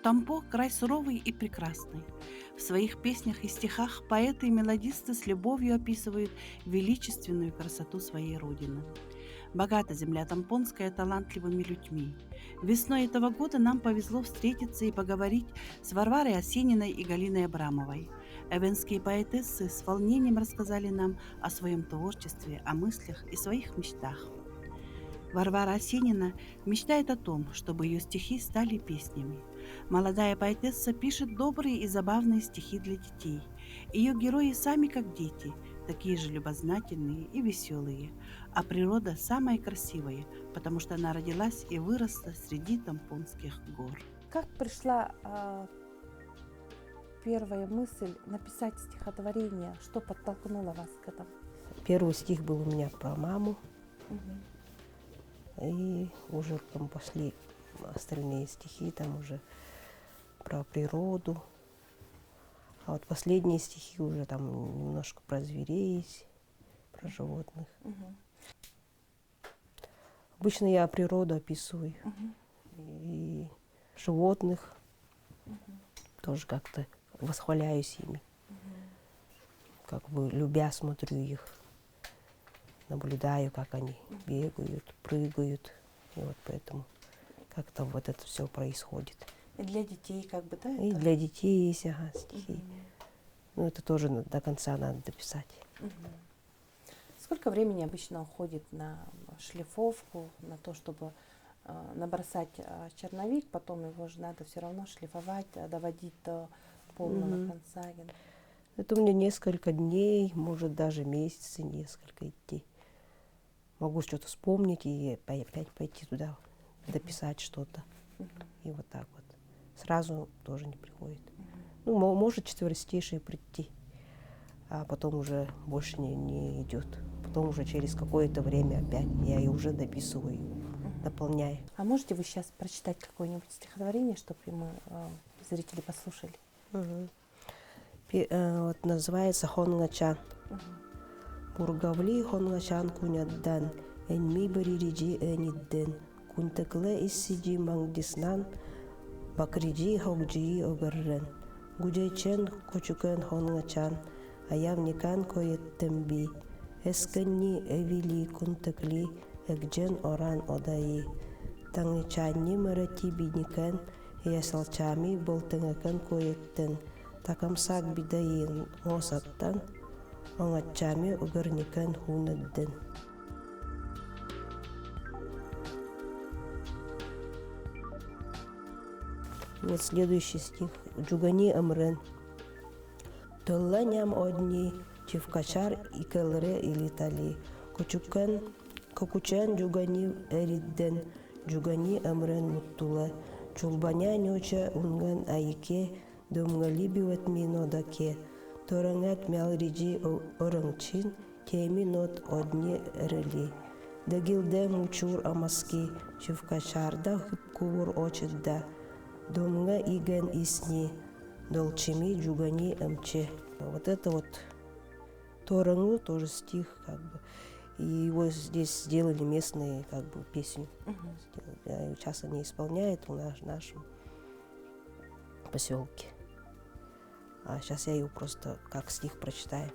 Тампо– край суровый и прекрасный. В своих песнях и стихах поэты и мелодисты с любовью описывают величественную красоту своей родины. Богата земля Тампонская талантливыми людьми. Весной этого года нам повезло встретиться и поговорить с Варварой Осениной и Галиной Абрамовой. Эвенские поэтессы с волнением рассказали нам о своем творчестве, о мыслях и своих мечтах. Варвара Осенина мечтает о том, чтобы ее стихи стали песнями. Молодая поэтесса пишет добрые и забавные стихи для детей. Ее герои сами как дети, такие же любознательные и веселые. А природа самая красивая, потому что она родилась и выросла среди Тампонских гор. Как пришла первая мысль написать стихотворение? Что подтолкнуло вас к этому? Первый стих был у меня про маму, Угу. и уже там пошли остальные стихи, там уже про природу. А вот последние стихи уже там немножко про зверей, про животных. Угу. Обычно я природу описываю, и животных тоже как-то восхваляюсь ими. Как бы любя смотрю их, наблюдаю, как они бегают, прыгают. И вот поэтому как-то вот это все происходит. И для детей как бы, да? И это? для детей есть стихи. Но это тоже до конца надо дописать. Сколько времени обычно уходит на шлифовку, на то, чтобы набросать черновик, потом его же надо все равно шлифовать, доводить до полного конца? Это у меня несколько дней, может даже месяцы, несколько идти. Могу что-то вспомнить и опять пойти туда, дописать что-то. И вот так вот. Сразу тоже не приходит. Ну, может четверостишие прийти, а потом уже больше не идет. Потом уже через какое-то время опять я ее уже дописываю, дополняю. А можете вы сейчас прочитать какое-нибудь стихотворение, чтобы мы, зрители, послушали? Вот называется «Хонгачан». Бургавли хонгачан куняддан, энми баририджи энидден, кунтекле иссиджи мангдиснан, бакриджи хогджи огаррен. Гуджайчен кочукен хонгачан, аявникан коеттемби, эскенни эвили кунтекли, экджен оран одаи. Тангичанни марати бидникен, ясалчами болтенгакен коеттен, такамсак бидаин ngosatan, онгачами угарникен хунедден. Вот следующий стих. Джугани амрен. Толла ням одни, чивкачар и келре илитали. Кокучен джугани эридден, джугани амрен муттула. Чулбаня неча унган айке, домгали бивет минодаке. Торангат мялриджи орангчин, теми нот одни рели. Дагилде мучур амаски, чивкачарда хипкувур очидда. Домга иген исни, долчими джугани амче. Вот это вот Торангу тоже стих, как бы. И его здесь сделали местные, как бы, песню. Сейчас они исполняют в нашем поселке. А сейчас я ее просто как стих прочитаю.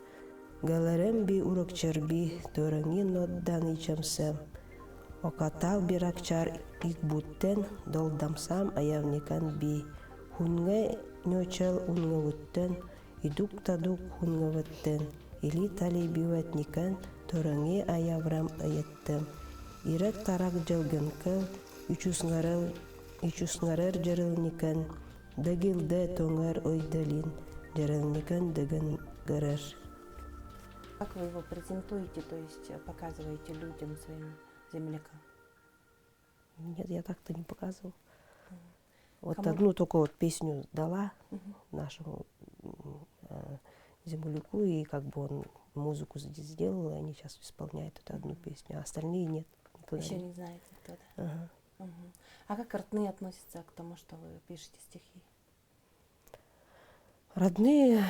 Галаремби урокчарби, торанги нотдан ичамсем. Окатал биракчар икбуттен, долдамсам аявникан би. Хунге нёчел унгавуттен, идук тадук хунгаваттен. Или тали биватникан, торанги аяврам аяттем. Ирек тарак жалгенкел, ичуснгарер жарылникан. Дагилде тонгар ойдалин, жарылникан даган гарер. Как вы его презентуете, то есть показываете людям, своим землякам? Нет, я так-то не показывала. Вот Кому? одну только вот песню дала нашему земляку, и как бы он музыку здесь сделал, и они сейчас исполняют эту одну песню, а остальные нет. Еще не знаете, кто, да? Ага. А как родные относятся к тому, что вы пишете стихи? Родные,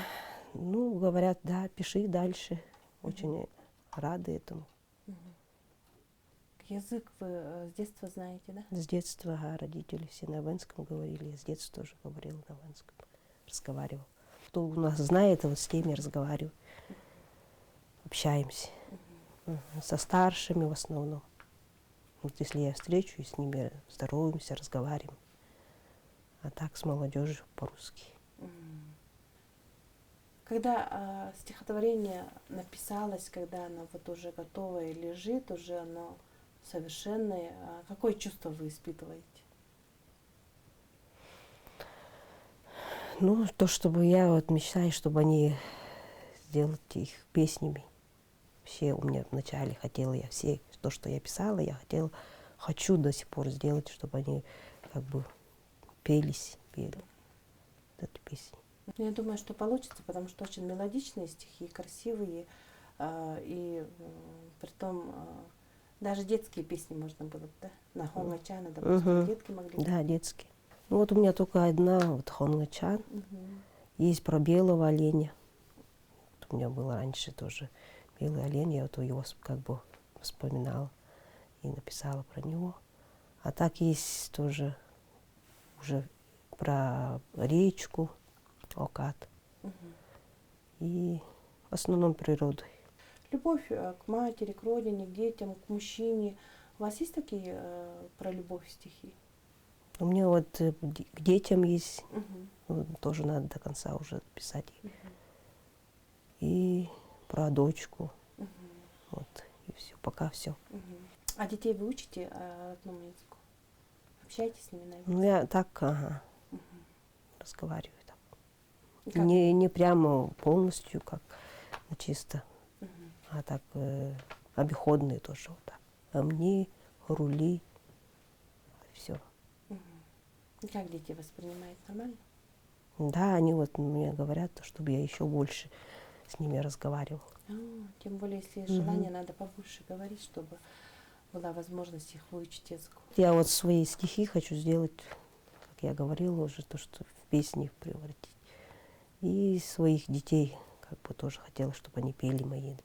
ну, говорят, да, пиши дальше. Очень рады этому. Язык вы с детства знаете, да? С детства родители все на венском говорили. Я с детства тоже говорила на венском. Разговаривала. Кто у нас знает, вот с теми разговариваю. Общаемся. Со старшими в основном. Вот если я встречусь с ними, здороваемся, разговариваем. А так с молодежью по-русски. Когда стихотворение написалось, когда оно вот уже готовое лежит, уже оно совершенное, какое чувство вы испытываете? Ну, то, чтобы я вот мечтаю, чтобы они сделать их песнями. Все у меня вначале хотела я все, то, что я писала, я хотела, хочу до сих пор сделать, чтобы они как бы пели эту песню. Я думаю, что получится, потому что очень мелодичные стихи, красивые, и притом даже детские песни можно было бы, да? На Хонгачана, допустим, детки могли бы. Да, детские. Ну вот у меня только одна, вот Хонгачан, есть про белого оленя. Вот у меня было раньше тоже белый олень, я вот его как бы вспоминала и написала про него. А так есть тоже уже про речку, Окат. И в основном природой. Любовь к матери, к родине, к детям, к мужчине. У вас есть такие про любовь стихи? У меня вот к детям есть, тоже надо до конца уже писать. И про дочку. Вот, и все, пока все. А детей вы учите родному языку? Общаетесь с ними, наверное? Ну, я так, разговариваю так. И как? Не прямо полностью, как чисто, а так обиходные тоже вот так. А мне, рули, все. И как дети воспринимают? Нормально? Да, они вот мне говорят, чтобы я еще больше с ними разговаривала. Тем более, если есть желание, надо побольше говорить, чтобы была возможность их выучить языку. Я вот свои стихи хочу сделать, как я говорила уже, то, что в песни превратить. И своих детей как бы тоже хотела, чтобы они пели мои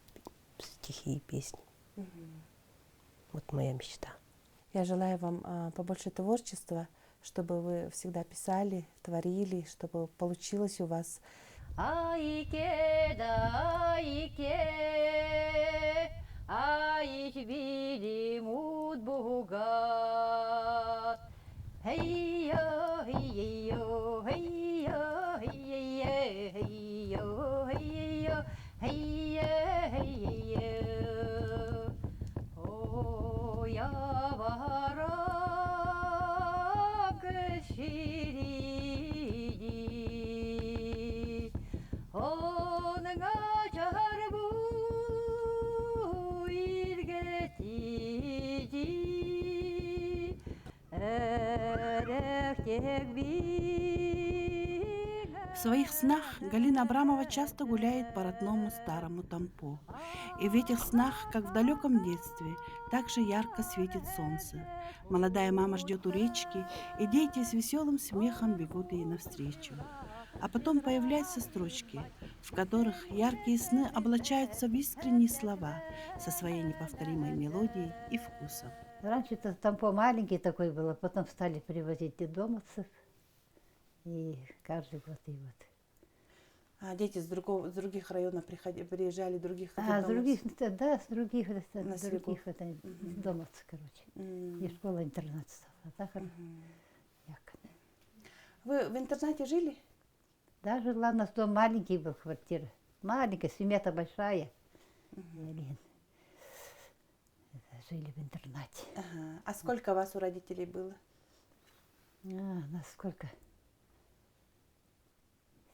стихи и песни. Вот моя мечта. Я желаю вам побольше творчества, чтобы вы всегда писали, творили, чтобы получилось у вас. Айке да айке, айч билимут бугат. Hey-yo, hey-yo, hey-yo, hey-yo, hey-yo, hey-yo, hey-yo, hey-yo. Oh, yavarак şiridi, onunla çarbu irgetici, erkek В своих снах Галина Абрамова часто гуляет по родному старому Тампо. И в этих снах, как в далеком детстве, так же ярко светит солнце. Молодая мама ждет у речки, и дети с веселым смехом бегут ей навстречу. А потом появляются строчки, в которых яркие сны облачаются в искренние слова со своей неповторимой мелодией и вкусом. Раньше-то Тампо маленький такой был, а потом стали привозить детдомовцев. И каждый год и вот. А дети с других районов приезжали, других А с детдомовцев? других, да, с других, На других это, домовцев, короче. И школа-интернат стала. А так, як. Вы в интернате жили? Да, жила, у нас дом маленький был, квартира. Маленькая, семья-то большая. Блин. Жили в интернате. Ага. А сколько вас у родителей было? Нас сколько?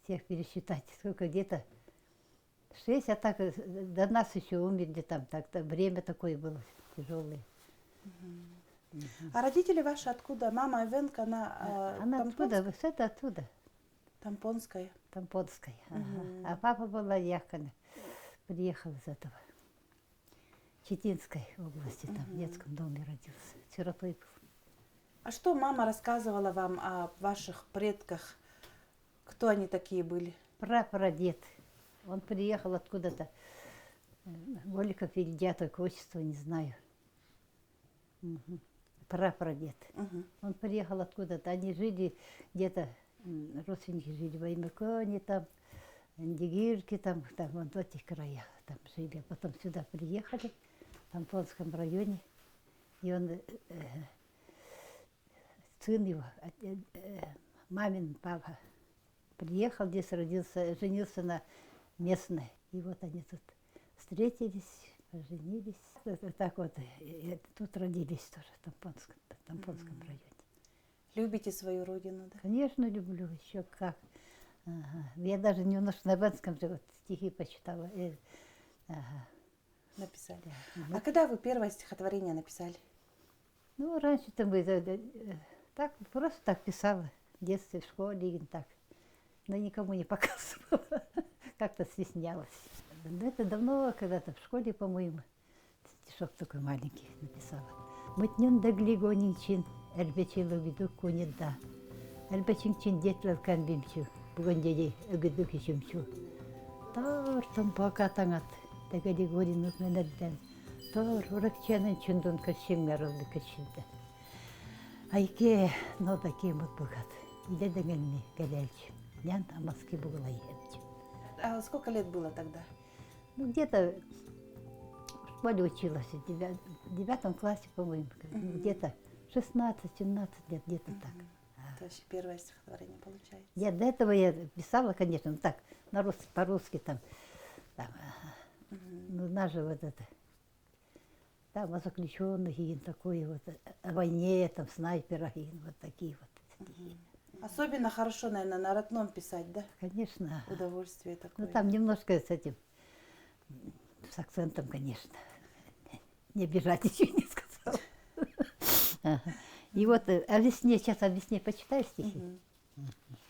Всех пересчитать. Сколько где-то 6, а так до нас еще умерли там. Так-то время такое было тяжелое. А родители ваши откуда? Мама Эвенка, она Она откуда? Вот это оттуда. Тампонская. Тампонская. Ага. А папа был Яхкана. Приехал из этого. Читинской области, там в детском доме родился. Сиротой был. А что мама рассказывала вам о ваших предках? Кто они такие были? Прапрадед. Он приехал откуда-то. Голиков или дья, только отчество не знаю. Прапрадед. Мгм. Он приехал откуда-то. Они жили где-то, родственники жили в Аймаконе, там, Дигирке, там вот в этих краях там жили. А потом сюда приехали, в Тампонском районе. И он, сын его, мамин папа, приехал здесь, родился, женился на местной. И вот они тут встретились, поженились. Так вот, тут родились тоже, в Тампонском районе. Любите свою родину, да? Конечно, люблю, еще как. Ага. Я даже немножко на венском же вот стихи почитала. Ага. Написали. Да. А когда вы первое стихотворение написали? Ну, раньше-то мы так, просто так писала. В детстве, в школе, и так. Но никому не показывала. Как-то стеснялась. Это давно, когда-то в школе, по-моему, стишок такой маленький написала. Мытнен да глигонинчин, элбечилу виду кунеда. Элбечинчин детлер канбимчу, бүгін деде үгіді кешімчу. Тартын бақатаңат, да глигонин үкменедден. Тор уракчанын чундун кіршің мәрілді кіршілді. Айке, но таки мут бұғат. Иде дегенне gəlелчі. Ян амаски бұғылай емчі. А сколько лет было тогда? Ну, где-то в школе училась, в 9 классе, по-моему, где-то 16-17 лет, где-то так. Это вообще первое стихотворение получается. Я до этого я писала, конечно, ну так, по-русски там, ну, наше вот это, там о заключенных и такое вот, о войне, там, снайперах и вот такие вот стихи. Особенно хорошо, наверное, на родном писать, да? Конечно. Удовольствие такое. Ну, там немножко с этим, с акцентом, конечно. Не обижать еще не сказала. Ага. И вот о весне, сейчас о весне почитаю стихи.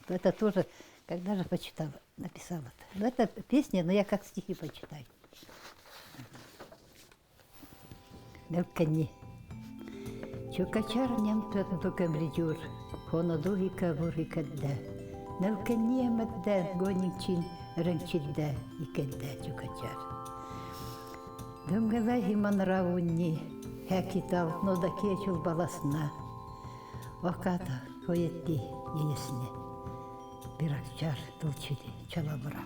Это тоже, когда же почитала, написала-то. Ну, это песня, но я как стихи почитаю. Нелкани. Чукачарням тотукам ридюр, хонодуги кавури кадда. Нелкани амадда гонинчин ранчидда и кадда чукачар. Дымгала химан рауни, хакитал, но да кечул баласна. Ваката хоетти енесне. Биракчар толчили чалабра.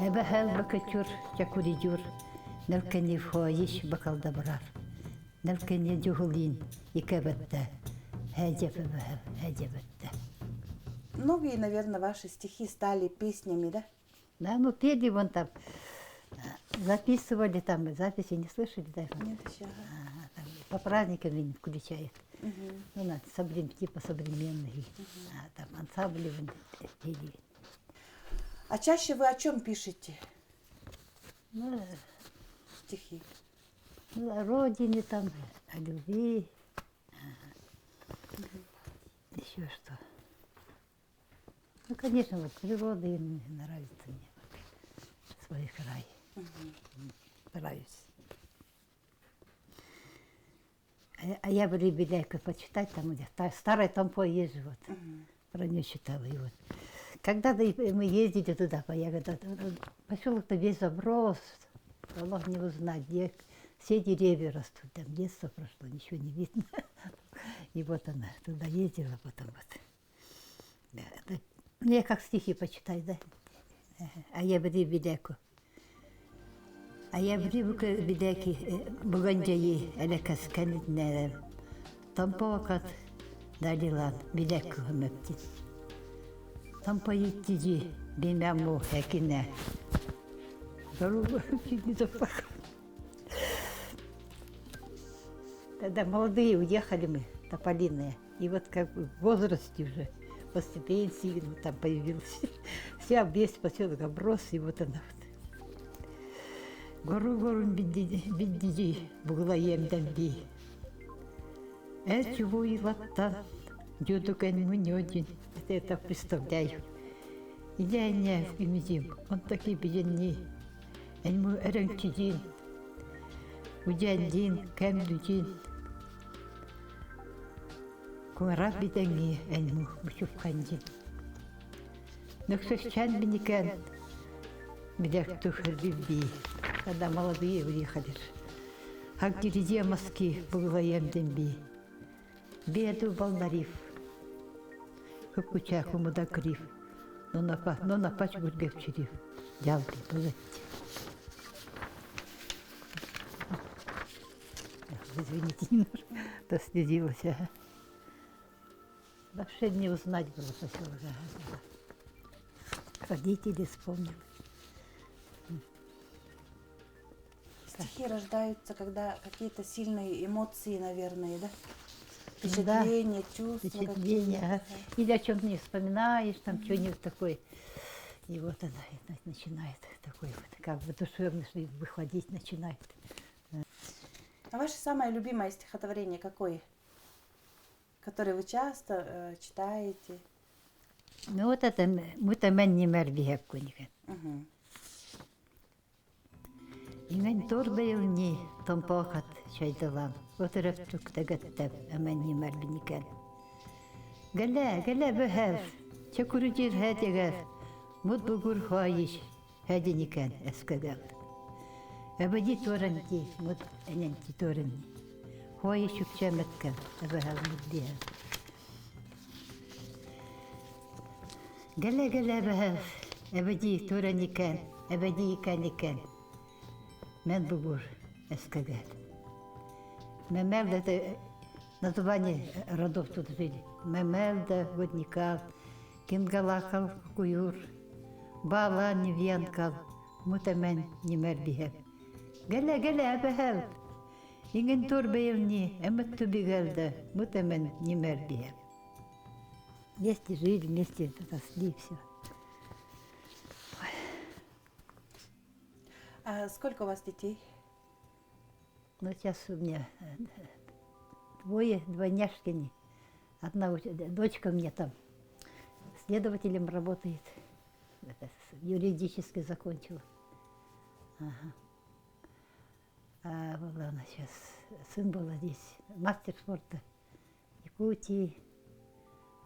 Эбахал бакачур чакуридюр, нелкани вхоиш бакалдабрар. Нелкани дюгулин и кабатта. Хаджабатта. Многие, наверное, ваши стихи стали песнями, да? Да, ну пели вон там, записывали там, записи не слышали даже. Нет, еще. Ага, там, по праздникам не включают. Ну, типа современные. Там ансамбли пели. А чаще вы о чем пишете Ну, стихи? о родине там, о любви. Еще что. Ну, конечно, вот природа им нравится мне. Свой край. Нравится. А я бы Ребеляйка почитать, там где старая Тампой есть же вот. Про нее читала. И вот. Когда-то мы ездили туда, по ягодам, поселок-то весь заброс. Аллах не узнать, где все деревья растут. Там детство прошло, ничего не видно. И вот она туда ездила потом вот. Да, это, ну, я как стихи почитаю, да? А я бы Ребеляйку. А я бривка бидаки буганджаи элекасканит нерем. Тампавакат далилан бидаку хамептин. Тампаиттиджи бимяму хакине. Тогда молодые уехали мы, тополиные. И вот как бы в возрасте уже, после пенсии, ну, там появился. Вся весь поселок оброс, и вот она вот. Гору-горун биддиджи буглаемден би. Чего и латтан, дюдукан мунёдин. Это я так представляю. И я не в имизим, он такие беденни. Эньму эрэнчидин, удяндин, кэмдудин. Куара биденни эньму бушупкандин. Нөхсөшчан биникэн, бидяк тухэр бибби. Когда молодые уехали. Хаггириде маски бұғылаем дембе. Беду балнариф. Хыпкуча хумуда крив. Но на пач гургев чирив. Ялды бұлетти. Извините, немножко дослезилась. Вообще не узнать было поселка. Родители вспомнили. Стихи рождаются, когда какие-то сильные эмоции, наверное, да? Впечатления, чувства. Впечатления. Ага. Или о чем-то не вспоминаешь, там что-нибудь такое. И вот она начинает такой вот, как бы душевно выходить начинает. А ваше самое любимое стихотворение какое? Которое вы часто читаете? Ну вот это мы-то не мербиек куниган. Имен торбайылни томпохат чайдалам. Отырып чуктагаттап амен не мербиникен. Гале бөхәв. Чакурудир хәдегәр. Мут бугур хаиш хәденикен эскәгәл. Әбәди торанти, мут эненти торанни. Хаиш чукчәмәткән. Әбәһәл муддия. Гале бөхәв. Әбәди тораникен. Әбәди икәникен. Мен бугур эскәгәл. Мемел это название родов тут жили. Мемелда, Водникал, Кингалакал, Куюр, Бала, Невьянкал, Мутамен, Немербихев. Гале абахел. Инген турбеевни, эмет тубигалда, Мутамен, Немербихев. Вместе жили, вместе росли, все. А сколько у вас детей? Ну, сейчас у меня двое двойняшкини. Одна дочка мне там следователем работает. Юридически закончила. Ага. А была она сейчас, сын был здесь, мастер спорта Якутии,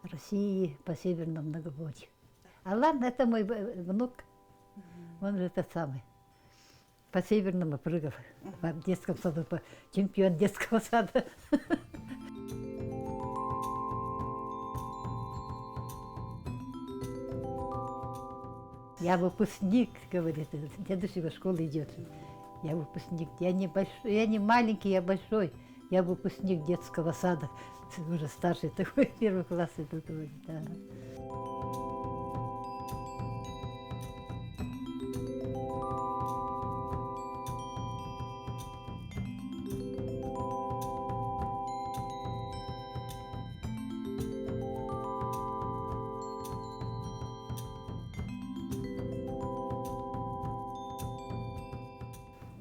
России, по Северному многоборью. А ладно, это мой внук, он же тот самый. По Северному прыгал, в детском саду, чемпион детского сада. Я выпускник, говорит, дедушка в школу идет. Я выпускник, я не большой, я не маленький, я большой. Я выпускник детского сада, уже старший такой, первый класс идут. Да.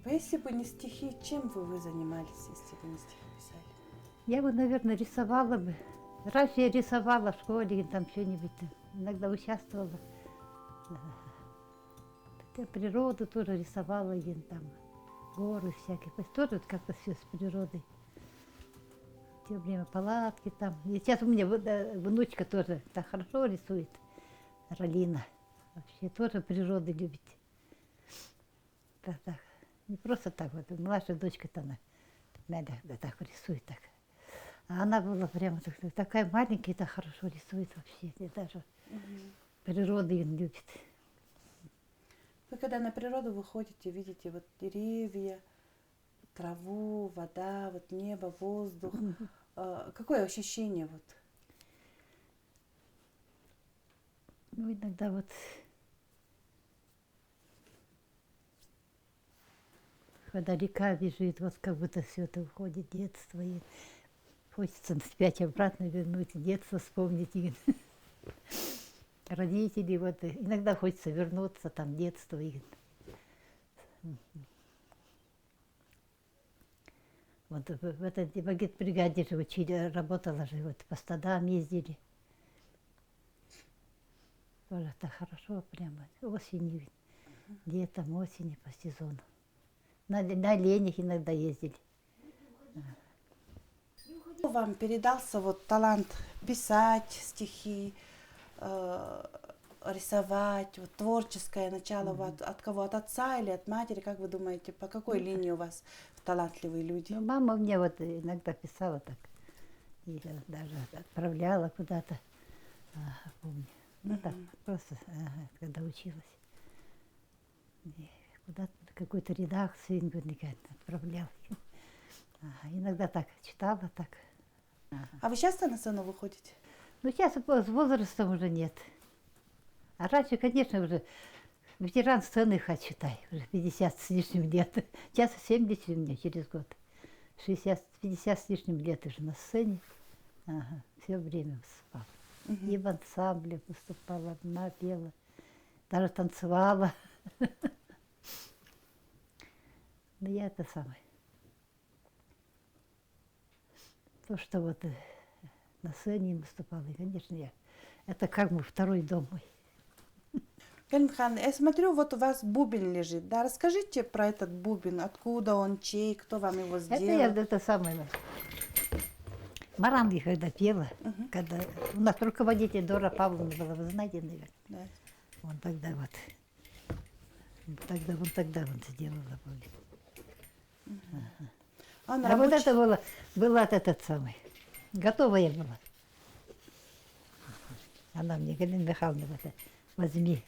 Если бы не стихи, чем бы вы занимались, если бы не стихи писали? Я бы, наверное, рисовала бы. Раньше я рисовала в школе, там что-нибудь, иногда участвовала. Природу тоже рисовала, там горы всякие. Тоже как-то все с природой. В те время палатки там. И сейчас у меня внучка тоже так хорошо рисует, Ралина. Вообще тоже природу любит. Так. Не просто так, вот младшая дочка-то она да, так рисует так. А она была прямо такая маленькая, так хорошо рисует вообще. И даже природу ее любит. Вы когда на природу выходите, видите вот деревья, траву, вода, вот небо, воздух. Какое ощущение вот? Ну, иногда вот когда река бежит, вот как будто все это уходит, детство. И хочется вспять обратно вернуть, детство вспомнить. И родители, вот иногда хочется вернуться, там, детство. И вот в этой бригаде же учили, работала же, вот по стадам ездили. Тоже так хорошо прямо, осенью, летом, осенью по сезону. На оленях иногда ездили. Вам передался вот талант писать стихи, рисовать, вот, творческое начало от кого? От отца или от матери? Как вы думаете, по какой линии у вас талантливые люди? Ну, мама мне вот иногда писала так. И я даже отправляла куда-то. Ага, помню. Ну так, просто, когда училась. И куда-то какую-то редакцию отправляла. Ага, иногда так читала, так. А вы часто на сцену выходите? Ну, сейчас с возрастом уже нет. А раньше, конечно, уже ветеран сцены, хоть считай, уже 50 с лишним лет. Сейчас 70 у меня через год. 50 с лишним лет уже на сцене. Ага, все время выступала. И в ансамбле выступала, одна пела, даже танцевала. Но я это самое. То, что вот на сцене выступала, и, конечно, это как бы второй дом мой. Галина Михайловна, я смотрю, вот у вас бубен лежит. Да, расскажите про этот бубен, откуда он, чей, кто вам его сделал? Это я это самое. Маранги, когда пела, когда у нас руководитель Дора Павловна была, вы знаете, наверное. Да. Он тогда он сделала бубен. Он А вот рабочий? это была этот самый, готовая была. Она мне, Галина Михайловна, вот это, возьми.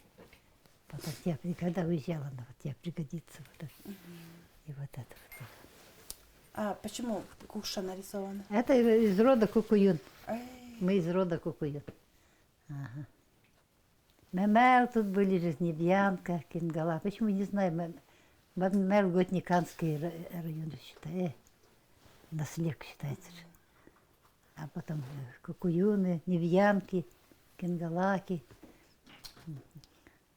Потом тебе, когда уезжала, она вот тебе пригодится. Вот это. И вот это вот. А почему куша нарисована? Это из рода Кукуюн. Эй, Мы из рода Кукуюн. Ага. Мемел тут были, Жизнебьянка, Кингала. Почему, не знаю, Мемел Готниканский район считается. Наслег считается же. А потом Кукуюны, Невьянки, Кингалаки.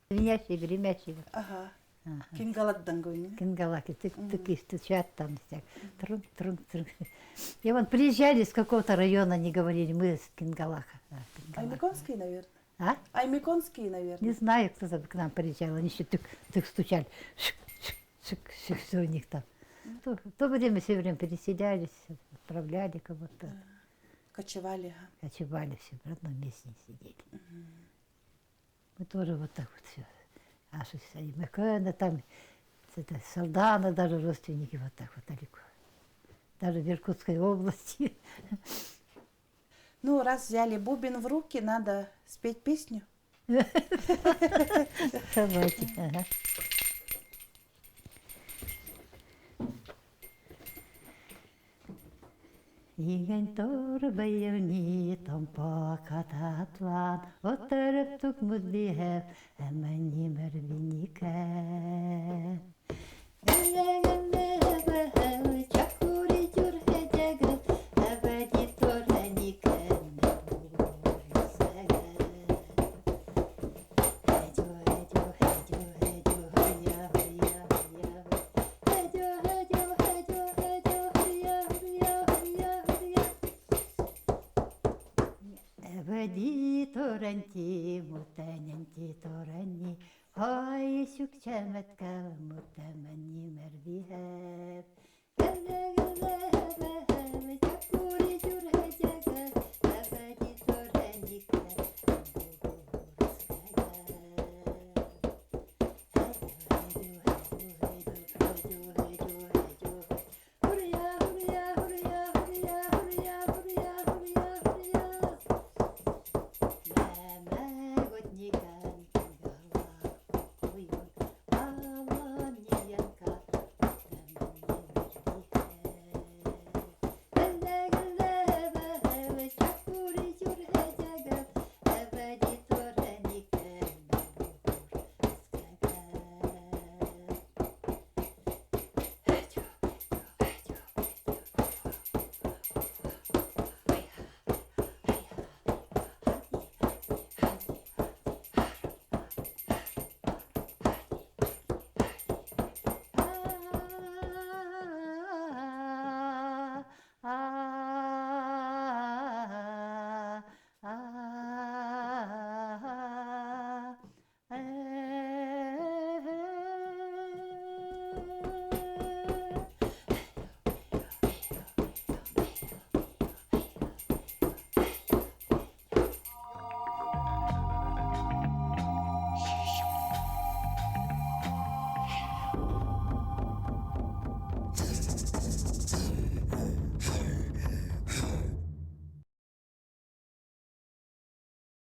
Звенящие, гремящие. ага. Ага. Кингаладдан говорит. Кингалаки, такие стучат там, трунг, трунг, трунг. И вот приезжали с какого-то района, они говорили, мы из Кингалаха. Аймиконские, наверное. А? Аймиконские, наверное. Не знаю, кто там к нам приезжал, они еще так стучали. Все у них там. В то время все время переселялись, отправляли кого-то. Кочевали. Кочевали все, в одном месте не сидели. Мы тоже вот так вот все. Наши Макена, там, это, Салдана, даже родственники вот так вот далеко. Даже в Иркутской области. Ну, раз взяли бубен в руки, надо спеть песню. Давайте. Ага. Иген торбайыни тампа кататлан, отырып тук мудлиһәм, әмма нимер биникән. Әбәди торанти, мутанянти торанни, ай сүкчәмәткә мутаманни мәрбиһәт.